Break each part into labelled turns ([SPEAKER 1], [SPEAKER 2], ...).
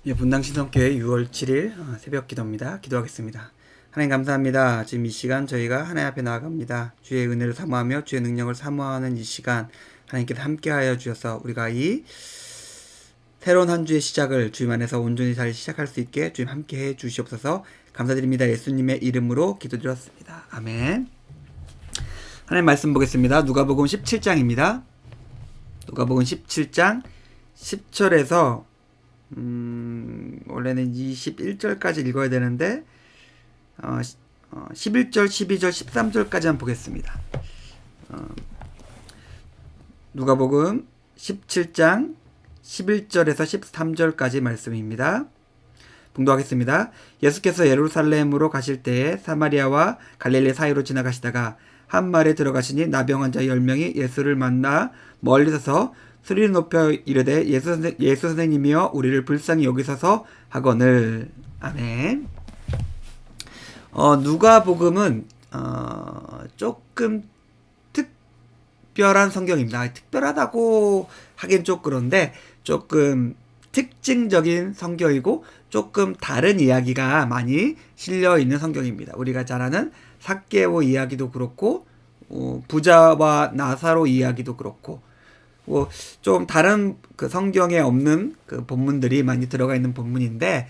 [SPEAKER 1] 예, 분당 신성교회 6월 7일 새벽 기도입니다. 기도하겠습니다. 하나님 감사합니다. 지금 이 시간 저희가 하나님 앞에 나아갑니다. 주의 은혜를 사모하며 주의 능력을 사모하는 이 시간 하나님께서 함께하여 주셔서 우리가 이 새로운 한 주의 시작을 주님 안에서 온전히 잘 시작할 수 있게 주님 함께해 주시옵소서. 감사드립니다. 예수님의 이름으로 기도드렸습니다. 아멘. 하나님 말씀 보겠습니다. 누가복음 17장입니다. 누가복음 17장 10절에서 원래는 21절까지 읽어야 되는데 11절, 12절, 13절까지만 보겠습니다. 누가복음 17장 11절에서 13절까지 말씀입니다. 봉독하겠습니다. 예수께서 예루살렘으로 가실 때에 사마리아와 갈릴리 사이로 지나가시다가 한 마을에 들어가시니 나병 환자 10명이 예수를 만나 멀리 서서 소리를 높여 이르되 예수 선생님이여 우리를 불쌍히 여기소서 하거늘. 아멘. 누가복음은 조금 특별한 성경입니다. 특별하다고 하긴 좀 그런데 조금 특징적인 성경이고 조금 다른 이야기가 많이 실려 있는 성경입니다. 우리가 잘 아는 삭개오 이야기도 그렇고 부자와 나사로 이야기도 그렇고 좀 다른 그 성경에 없는 그 본문들이 많이 들어가 있는 본문인데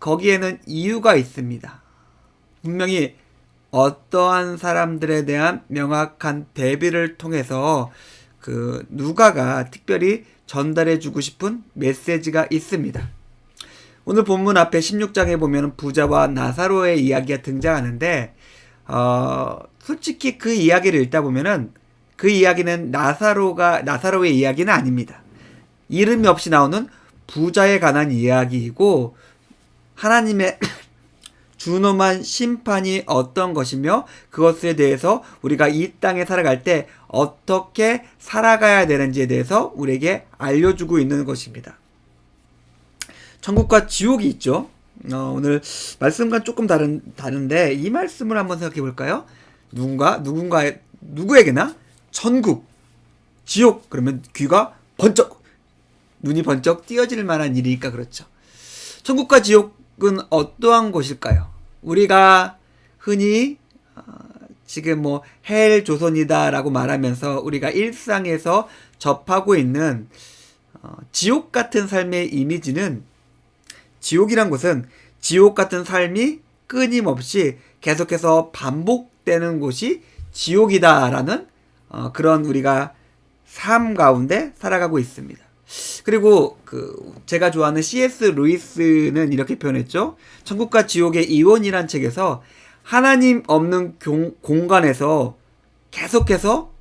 [SPEAKER 1] 거기에는 이유가 있습니다. 분명히 어떠한 사람들에 대한 명확한 대비를 통해서 그 누가가 특별히 전달해주고 싶은 메시지가 있습니다. 오늘 본문 앞에 16장에 보면 부자와 나사로의 이야기가 등장하는데 솔직히 그 이야기를 읽다 보면은 그 이야기는 나사로의 이야기는 아닙니다. 이름이 없이 나오는 부자에 관한 이야기이고 하나님의 준엄한 심판이 어떤 것이며 그것에 대해서 우리가 이 땅에 살아갈 때 어떻게 살아가야 되는지에 대해서 우리에게 알려주고 있는 것입니다. 천국과 지옥이 있죠. 오늘 말씀과 조금 다른데 이 말씀을 한번 생각해 볼까요? 누구에게나 천국, 지옥 그러면 귀가 눈이 번쩍 띄어질 만한 일이니까 그렇죠. 천국과 지옥은 어떠한 곳일까요? 우리가 흔히 지금 헬 조선이다라고 말하면서 우리가 일상에서 접하고 있는 지옥 같은 삶의 이미지는 지옥이란 것은 지옥 같은 삶이 끊임없이 계속해서 반복되는 곳이 지옥이다라는 그런 우리가 삶 가운데 살아가고 있습니다. 그리고 제가 좋아하는 C.S. 루이스는 이렇게 표현했죠. 천국과 지옥의 이원이란 책에서 하나님 없는 공간에서 계속해서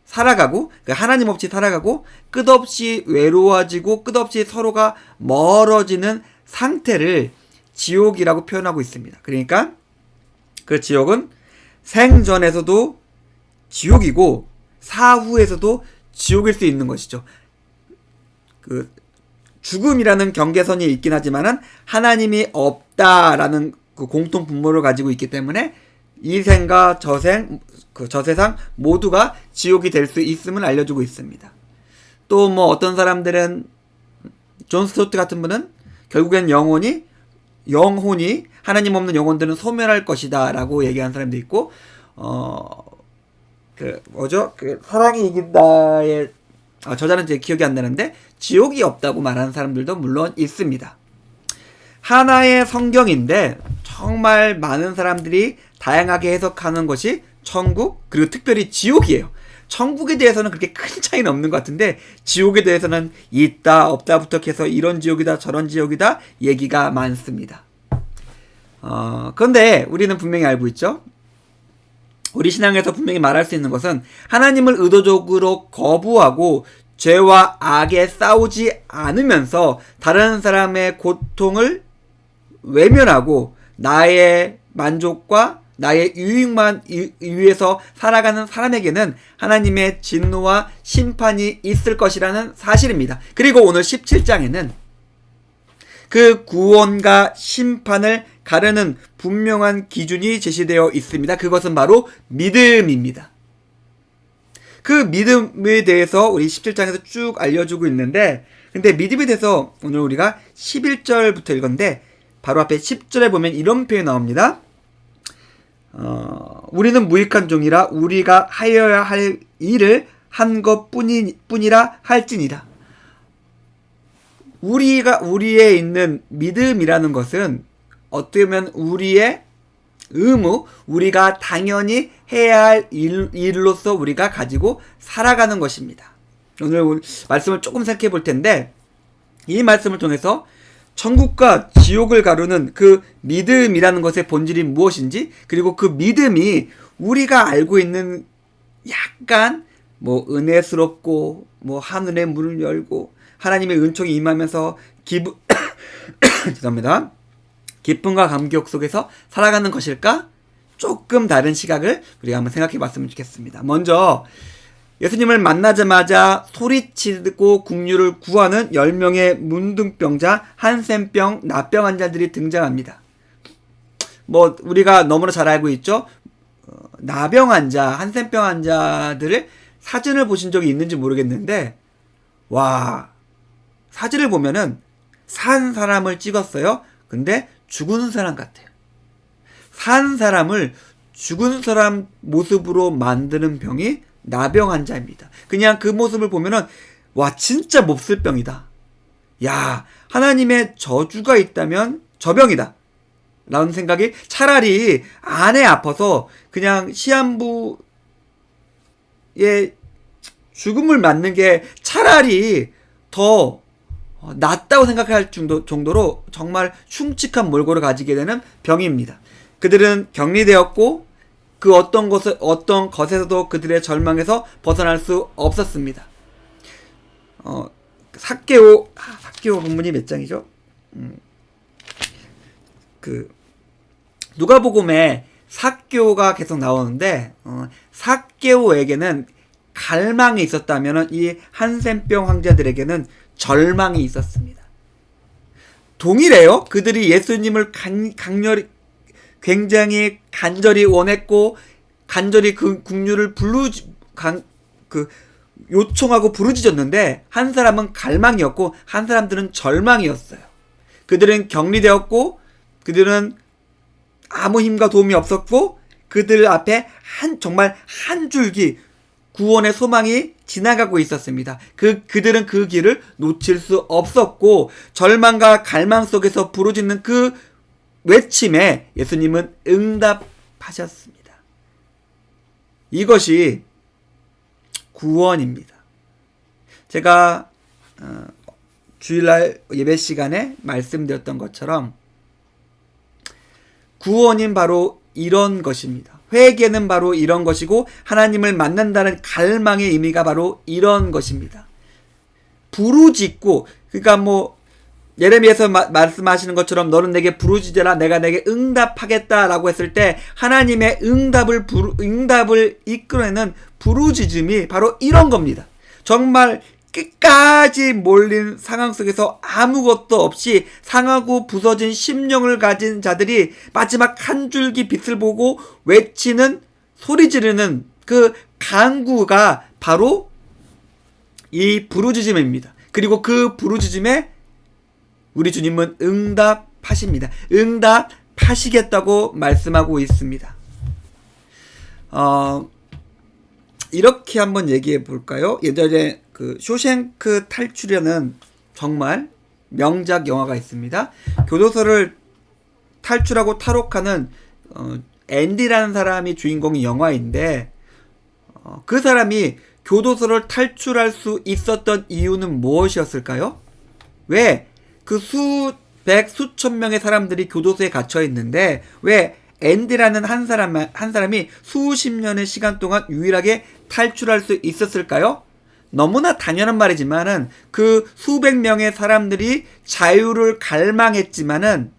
[SPEAKER 1] 살아가고 하나님 없이 살아가고 끝없이 외로워지고 끝없이 서로가 멀어지는 상태를 지옥이라고 표현하고 있습니다. 그러니까 그 지옥은 생전에서도 지옥이고 사후에서도 지옥일 수 있는 것이죠. 죽음이라는 경계선이 있긴 하지만은 하나님이 없다라는 그 공통 분모를 가지고 있기 때문에 이 생과 저세상 모두가 지옥이 될 수 있음을 알려주고 있습니다. 또 어떤 사람들은 존 스토트 같은 분은 결국엔 영혼이 하나님 없는 영혼들은 소멸할 것이다라고 얘기한 사람도 있고 사랑이 이긴다의 저자는 제 기억이 안 나는데 지옥이 없다고 말하는 사람들도 물론 있습니다. 하나의 성경인데 정말 많은 사람들이 다양하게 해석하는 것이 천국 그리고 특별히 지옥이에요. 천국에 대해서는 그렇게 큰 차이는 없는 것 같은데 지옥에 대해서는 있다 없다부터 해서 이런 지옥이다 저런 지옥이다 얘기가 많습니다. 그런데 우리는 분명히 알고 있죠. 우리 신앙에서 분명히 말할 수 있는 것은 하나님을 의도적으로 거부하고 죄와 악에 싸우지 않으면서 다른 사람의 고통을 외면하고 나의 만족과 나의 유익만 위해서 살아가는 사람에게는 하나님의 진노와 심판이 있을 것이라는 사실입니다. 그리고 오늘 17장에는 그 구원과 심판을 가르는 분명한 기준이 제시되어 있습니다. 그것은 바로 믿음입니다. 그 믿음에 대해서 우리 17장에서 쭉 알려주고 있는데 근데 믿음에 대해서 오늘 우리가 11절부터 읽었는데 바로 앞에 10절에 보면 이런 표현이 나옵니다. 우리는 무익한 종이라 우리가 하여야 할 일을 한 것뿐이라 할지니라. 우리의 있는 믿음이라는 것은 어떻게 보면 우리의 의무, 우리가 당연히 해야 할 일로서 우리가 가지고 살아가는 것입니다. 오늘 말씀을 조금 생각해 볼 텐데, 이 말씀을 통해서 천국과 지옥을 가르는 그 믿음이라는 것의 본질이 무엇인지, 그리고 그 믿음이 우리가 알고 있는 약간 은혜스럽고 하늘의 문을 열고 하나님의 은총이 임하면서 죄송합니다. 기쁨과 감격 속에서 살아가는 것일까? 조금 다른 시각을 우리가 한번 생각해 봤으면 좋겠습니다. 먼저 예수님을 만나자마자 소리치고 국류를 구하는 10명의 문둥병자, 한센병, 나병 환자들이 등장합니다. 우리가 너무나 잘 알고 있죠? 나병 환자, 한센병 환자들을 사진을 보신 적이 있는지 모르겠는데, 사진을 보면은 산 사람을 찍었어요. 근데 죽은 사람 같아요. 산 사람을 죽은 사람 모습으로 만드는 병이 나병 환자입니다. 그냥 그 모습을 보면은 진짜 몹쓸 병이다. 하나님의 저주가 있다면 저 병이다 라는 생각이, 차라리 안에 아파서 그냥 시한부의 죽음을 맞는 게 차라리 더 낫다고 생각할 정도로 정말 흉측한 몰골을 가지게 되는 병입니다. 그들은 격리되었고 그 어떤 것에서도 그들의 절망에서 벗어날 수 없었습니다. 삭개오 본문이 몇 장이죠? 누가복음에 삭개오가 계속 나오는데, 삭개오에게는 갈망이 있었다면 이 한센병 환자들에게는 절망이 있었습니다. 동일해요. 그들이 예수님을 굉장히 간절히 원했고 간절히 그 국류를 요청하고 부르짖었는데, 한 사람은 갈망이었고 한 사람들은 절망이었어요. 그들은 격리되었고 그들은 아무 힘과 도움이 없었고 그들 앞에 정말 한 줄기 구원의 소망이 지나가고 있었습니다. 그들은 그 길을 놓칠 수 없었고, 절망과 갈망 속에서 부르짖는 그 외침에 예수님은 응답하셨습니다. 이것이 구원입니다. 제가 주일날 예배 시간에 말씀드렸던 것처럼 구원인 바로 이런 것입니다. 회개는 바로 이런 것이고, 하나님을 만난다는 갈망의 의미가 바로 이런 것입니다. 부르짖고, 그러니까 예레미야에서 말씀하시는 것처럼 너는 내게 부르짖어라 내가 내게 응답하겠다라고 했을 때, 하나님의 응답을 이끌어내는 부르짖음이 바로 이런 겁니다. 정말 끝까지 몰린 상황 속에서 아무것도 없이 상하고 부서진 심령을 가진 자들이 마지막 한 줄기 빛을 보고 외치는, 소리 지르는 그 간구가 바로 이 부르짖음입니다. 그리고 그 부르짖음에 우리 주님은 응답하십니다. 응답하시겠다고 말씀하고 있습니다. 이렇게 한번 얘기해 볼까요? 예전에 쇼생크 탈출이라는 정말 명작 영화가 있습니다. 교도소를 탈출하고 탈옥하는 앤디라는 사람이 주인공인 영화인데, 그 사람이 교도소를 탈출할 수 있었던 이유는 무엇이었을까요? 왜 그 수천 명의 사람들이 교도소에 갇혀 있는데 왜 앤디라는 한 사람이 수십 년의 시간 동안 유일하게 탈출할 수 있었을까요? 너무나 당연한 말이지만은 그 수백 명의 사람들이 자유를 갈망했지만은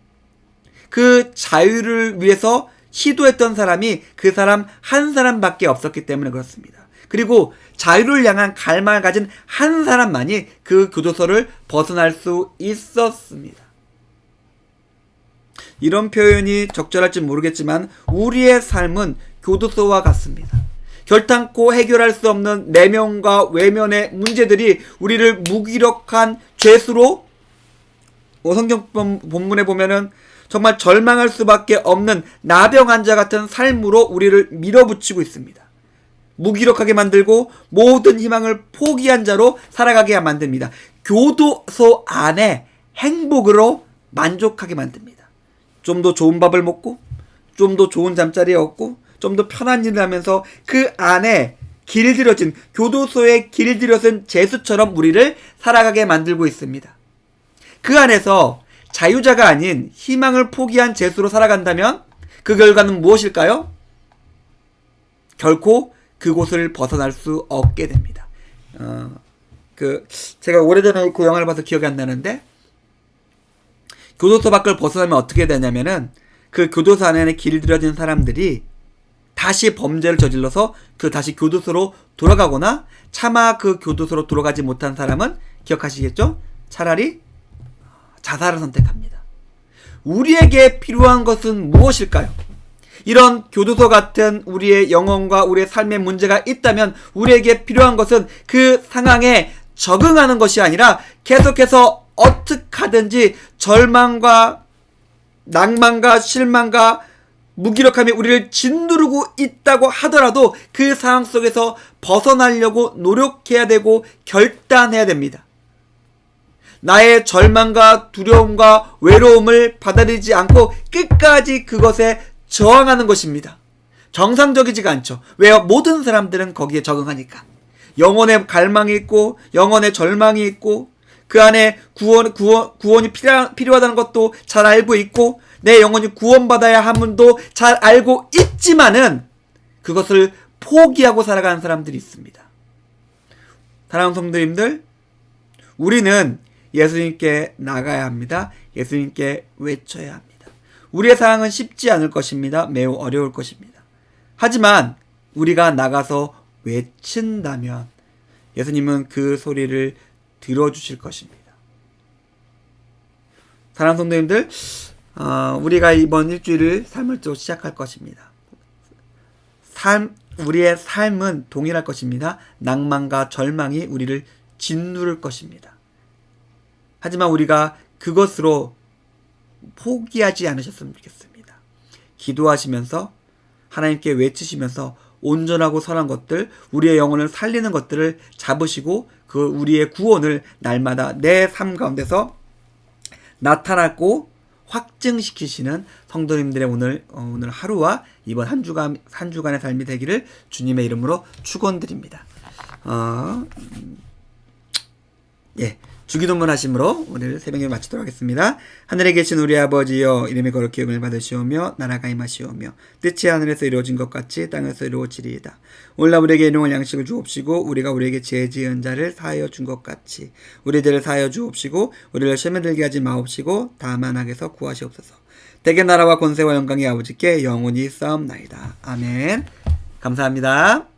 [SPEAKER 1] 그 자유를 위해서 시도했던 사람이 그 사람 한 사람밖에 없었기 때문에 그렇습니다. 그리고 자유를 향한 갈망을 가진 한 사람만이 그 교도소를 벗어날 수 있었습니다. 이런 표현이 적절할지 모르겠지만 우리의 삶은 교도소와 같습니다. 결탄코 해결할 수 없는 내면과 외면의 문제들이 우리를 무기력한 죄수로 성경 본문에 보면은 정말 절망할 수밖에 없는 나병 환자 같은 삶으로 우리를 밀어붙이고 있습니다. 무기력하게 만들고 모든 희망을 포기한 자로 살아가게 만듭니다. 교도소 안에 행복으로 만족하게 만듭니다. 좀 더 좋은 밥을 먹고 좀 더 좋은 잠자리에 얻고 좀 더 편한 일을 하면서 그 안에 길들여진 교도소에 길들여진 죄수처럼 우리를 살아가게 만들고 있습니다. 그 안에서 자유자가 아닌 희망을 포기한 죄수로 살아간다면 그 결과는 무엇일까요? 결코 그곳을 벗어날 수 없게 됩니다. 제가 오래전에 그 영화를 봐서 기억이 안 나는데, 교도소 밖을 벗어나면 어떻게 되냐면은 그 교도소 안에 길들여진 사람들이 다시 범죄를 저질러서 다시 교도소로 돌아가거나, 차마 그 교도소로 돌아가지 못한 사람은 기억하시겠죠? 차라리 자살을 선택합니다. 우리에게 필요한 것은 무엇일까요? 이런 교도소 같은 우리의 영혼과 우리의 삶의 문제가 있다면 우리에게 필요한 것은 그 상황에 적응하는 것이 아니라 계속해서 어떻게 하든지 절망과 낭만과 실망과 무기력함이 우리를 짓누르고 있다고 하더라도 그 상황 속에서 벗어나려고 노력해야 되고 결단해야 됩니다. 나의 절망과 두려움과 외로움을 받아들이지 않고 끝까지 그것에 저항하는 것입니다. 정상적이지가 않죠. 왜요? 모든 사람들은 거기에 적응하니까. 영혼의 갈망이 있고 영혼의 절망이 있고 그 안에 구원이 필요하다는 것도 잘 알고 있고 내 영혼이 구원받아야 함도 잘 알고 있지만은 그것을 포기하고 살아가는 사람들이 있습니다. 사랑하는 성도님들, 우리는 예수님께 나가야 합니다. 예수님께 외쳐야 합니다. 우리의 상황은 쉽지 않을 것입니다. 매우 어려울 것입니다. 하지만 우리가 나가서 외친다면 예수님은 그 소리를 들어주실 것입니다. 사랑하는 성도님들, 우리가 이번 일주일을 삶을 또 시작할 것입니다. 우리의 삶은 동일할 것입니다. 낭만과 절망이 우리를 짓누를 것입니다. 하지만 우리가 그것으로 포기하지 않으셨으면 좋겠습니다. 기도하시면서 하나님께 외치시면서 온전하고 선한 것들, 우리의 영혼을 살리는 것들을 잡으시고 그 우리의 구원을 날마다 내 삶 가운데서 나타나고 확증시키시는 성도님들의 오늘 하루와 이번 한 주간의 삶이 되기를 주님의 이름으로 축원드립니다. 주기도문 하심으로 오늘 새벽을 마치도록 하겠습니다. 하늘에 계신 우리 아버지여, 이름이 거룩히 여김을 받으시오며 나라가 임하시오며 뜻이 하늘에서 이루어진 것 같이 땅에서 이루어지리이다. 오늘날 우리에게 일용할 양식을 주옵시고 우리가 우리에게 죄 지은 자를 사하여 준 것 같이 우리 죄를 사하여 주옵시고 우리를 시험에 들게 하지 마옵시고 다만 악에서 구하시옵소서. 대개 나라와 권세와 영광이 아버지께 영원히 있사옵나이다. 아멘. 감사합니다.